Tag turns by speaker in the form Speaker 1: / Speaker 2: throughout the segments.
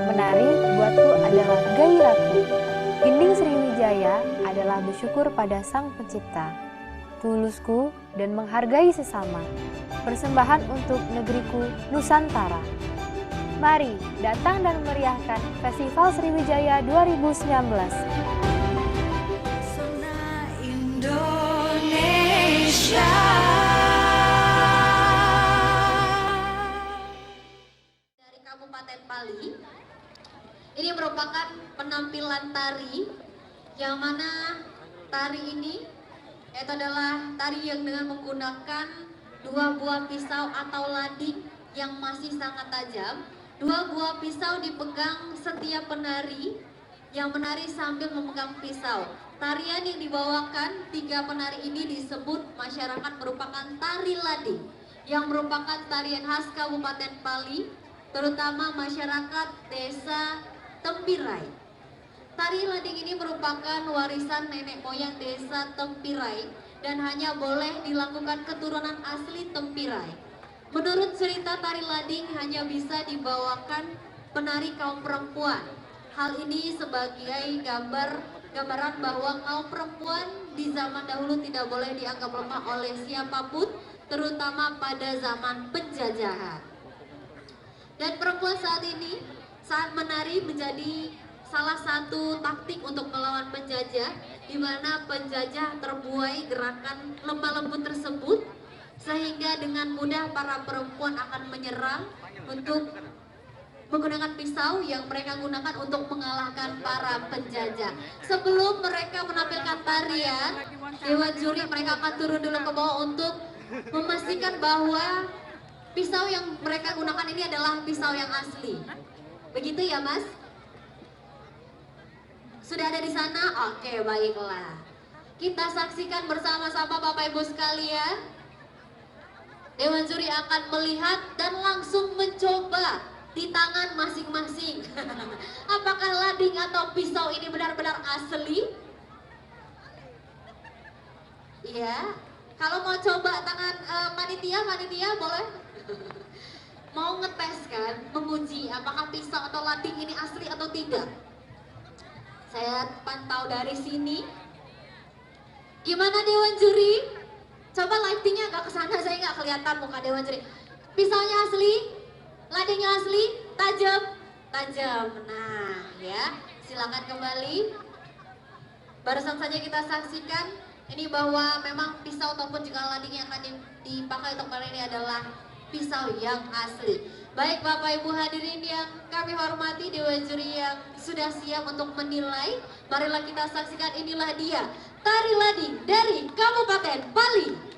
Speaker 1: Menari buatku adalah gairahku. Gending Sriwijaya adalah bersyukur pada Sang Pencipta. Tulusku dan menghargai sesama. Persembahan untuk negeriku Nusantara. Mari datang dan meriahkan Festival Sriwijaya 2019.
Speaker 2: Pesona Indonesia.
Speaker 3: Dari Kabupaten Pali, ini merupakan penampilan tari yang mana tari ini itu adalah tari yang dengan menggunakan dua buah pisau atau lading yang masih sangat tajam. Dua buah pisau dipegang setiap penari yang menari sambil memegang pisau. Tarian yang dibawakan tiga penari ini disebut masyarakat merupakan tari lading, yang merupakan tarian khas Kabupaten Pali, terutama masyarakat desa Tempirai. Tari lading ini merupakan warisan nenek moyang desa Tempirai dan hanya boleh dilakukan keturunan asli Tempirai. Menurut cerita, tari lading hanya bisa dibawakan penari kaum perempuan. Hal ini sebagai gambaran bahwa kaum perempuan di zaman dahulu tidak boleh dianggap lemah oleh siapapun, terutama pada zaman penjajahan. Dan perempuan saat ini saat menari menjadi salah satu taktik untuk melawan penjajah, di mana penjajah terbuai gerakan lemah lembut tersebut, sehingga dengan mudah para perempuan akan menyerang untuk menggunakan pisau yang mereka gunakan untuk mengalahkan para penjajah. Sebelum mereka menampilkan tarian, dewan juri mereka akan turun dulu ke bawah untuk memastikan bahwa pisau yang mereka gunakan ini adalah pisau yang asli. Begitu ya, Mas? Sudah ada di sana? Oke, baiklah. Kita saksikan bersama-sama Bapak Ibu sekalian. Dewan juri akan melihat dan langsung mencoba di tangan masing-masing. Apakah lading atau pisau ini benar-benar asli? Iya. Kalau mau coba tangan panitia boleh? Mau ngetes kan, menguji apakah pisau atau lading ini asli atau tidak? Saya pantau dari sini. Gimana Dewan Juri? Coba lightingnya agak kesana, saya nggak kelihatan muka Dewan Juri. Pisaunya asli, ladingnya asli, tajam. Nah, ya, silakan kembali. Barusan saja kita saksikan ini bahwa memang pisau ataupun juga lading yang akan dipakai untuk kali ini adalah pisau yang asli. Baik Bapak Ibu hadirin yang kami hormati, Dewan Juri yang sudah siap untuk menilai, marilah kita saksikan, inilah dia tari lading dari Kabupaten Pali.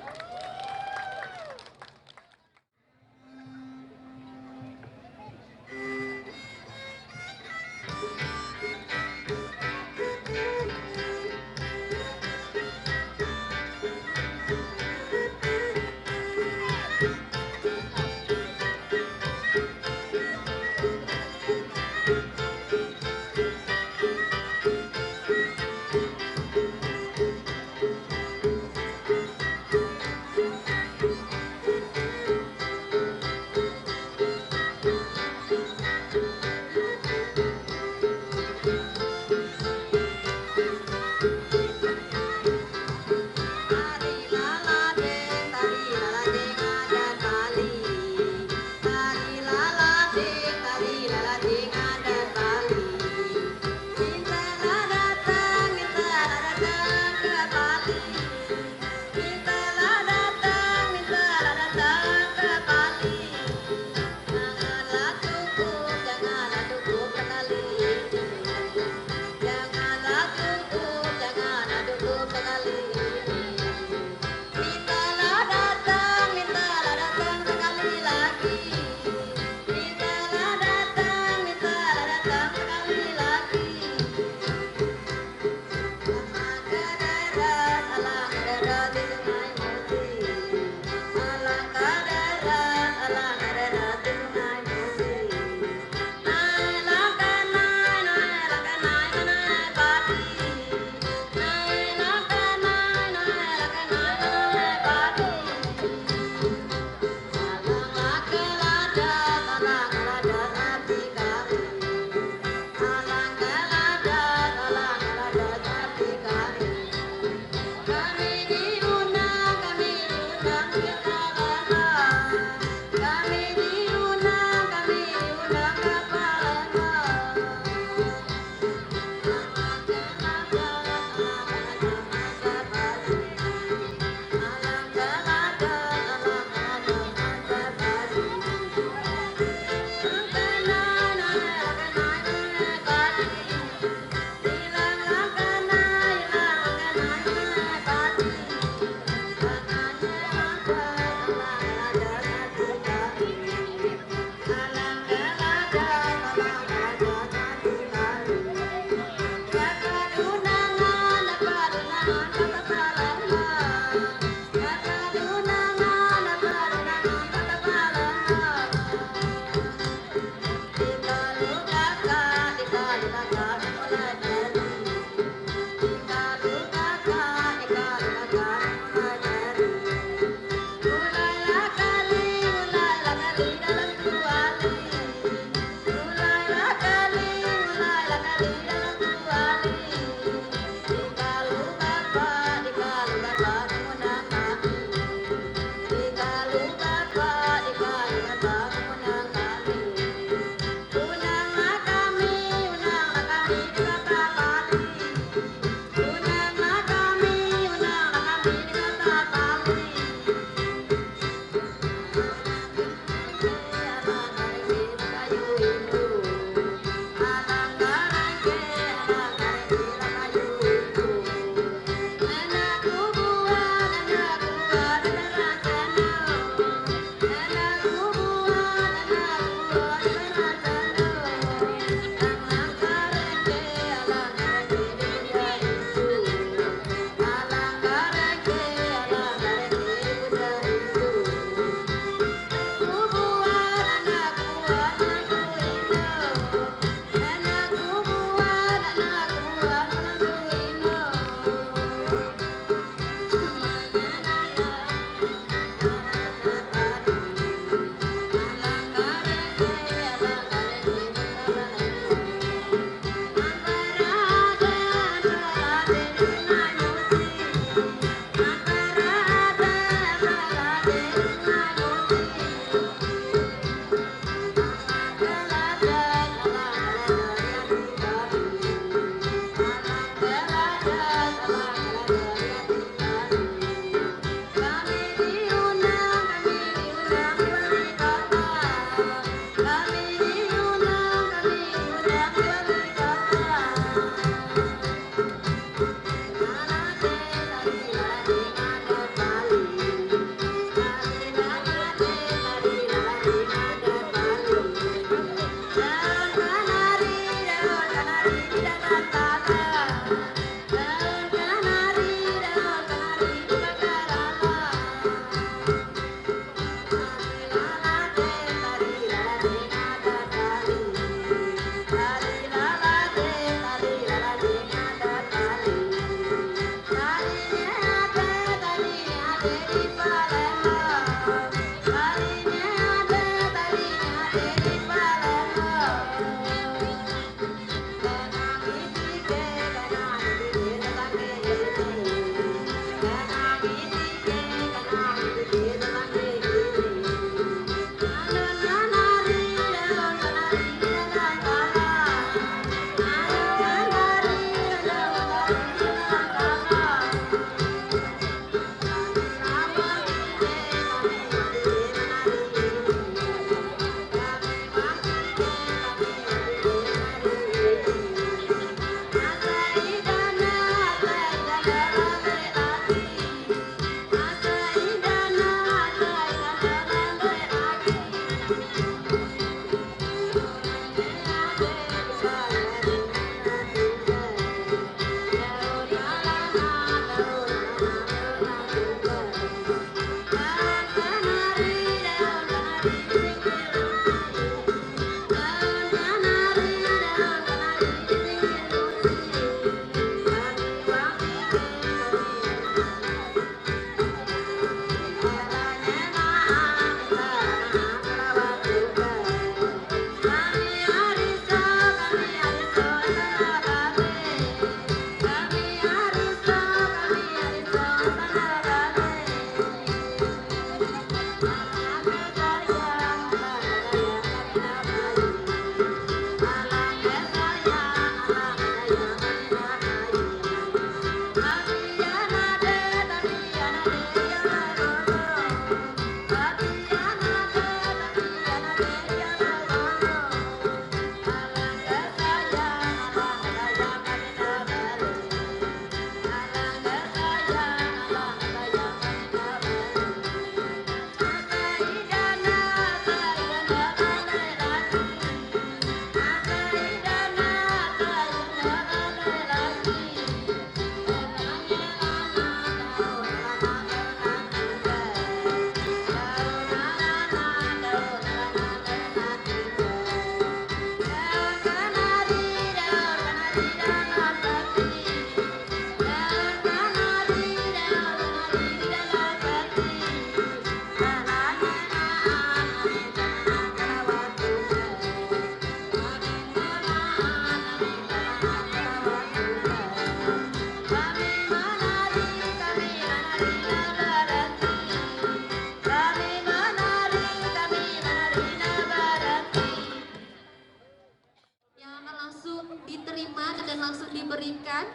Speaker 3: langsung diberikan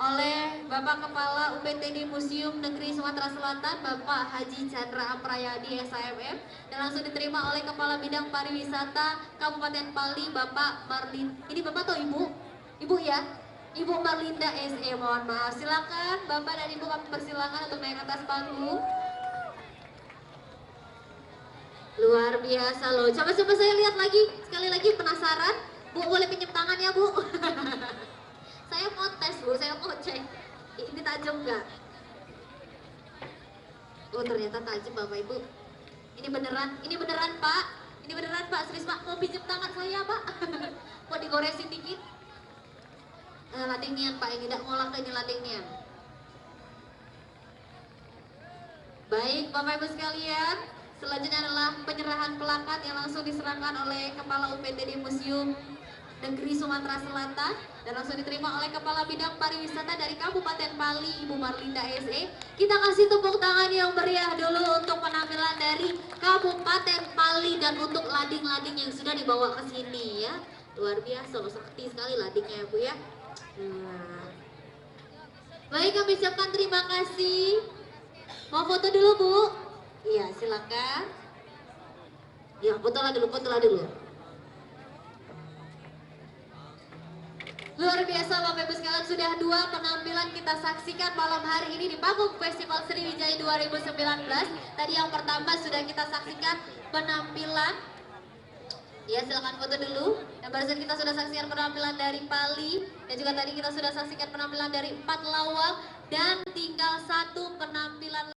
Speaker 3: oleh Bapak Kepala UPTD Museum Negeri Sumatera Selatan, Bapak Haji Chandra Aprayadi SHMM, dan langsung diterima oleh Kepala Bidang Pariwisata Kabupaten Pali, Bapak Marlin. Ini Bapak atau Ibu? Ibu ya? Ibu Marlinda SE, mohon maaf. Silakan Bapak dan Ibu kami persilakan untuk naik atas panggung. Luar biasa loh. Coba-coba saya lihat lagi, sekali lagi penasaran. Bu, boleh pinjam tangan ya Bu? Saya mau tes Bu, saya mau cek. Ini tajam nggak? Oh ternyata tajam Bapak Ibu. Ini beneran Pak. Ini beneran Pak, serius Pak. Mau pinjam tangan saya Pak? Mau digoresin dikit? Ladingnian Pak, ini tidak ngolah ini ladingnian. Baik Bapak Ibu sekalian, selanjutnya adalah penyerahan plakat yang langsung diserahkan oleh Kepala UPTD Museum Negeri Sumatera Selatan dan langsung diterima oleh Kepala Bidang Pariwisata dari Kabupaten Pali, Ibu Marlinda SE. Kita kasih tepuk tangan yang meriah dulu untuk penampilan dari Kabupaten Pali dan untuk lading-lading yang sudah dibawa ke sini ya. Luar biasa loh, sakti sekali ladingnya ya Bu ya. Baik, kami ucapkan terima kasih. Mau foto dulu Bu? Iya, silakan. Ya, fotolah dulu. Luar biasa Bapak Ibu sekalian, sudah 2 penampilan kita saksikan malam hari ini di panggung Festival Sriwijaya 2019. Tadi yang pertama sudah kita saksikan penampilan. Ya, silakan foto dulu. Dan barusan kita sudah saksikan penampilan dari Pali dan juga tadi kita sudah saksikan penampilan dari 4 lawak dan tinggal 1 penampilan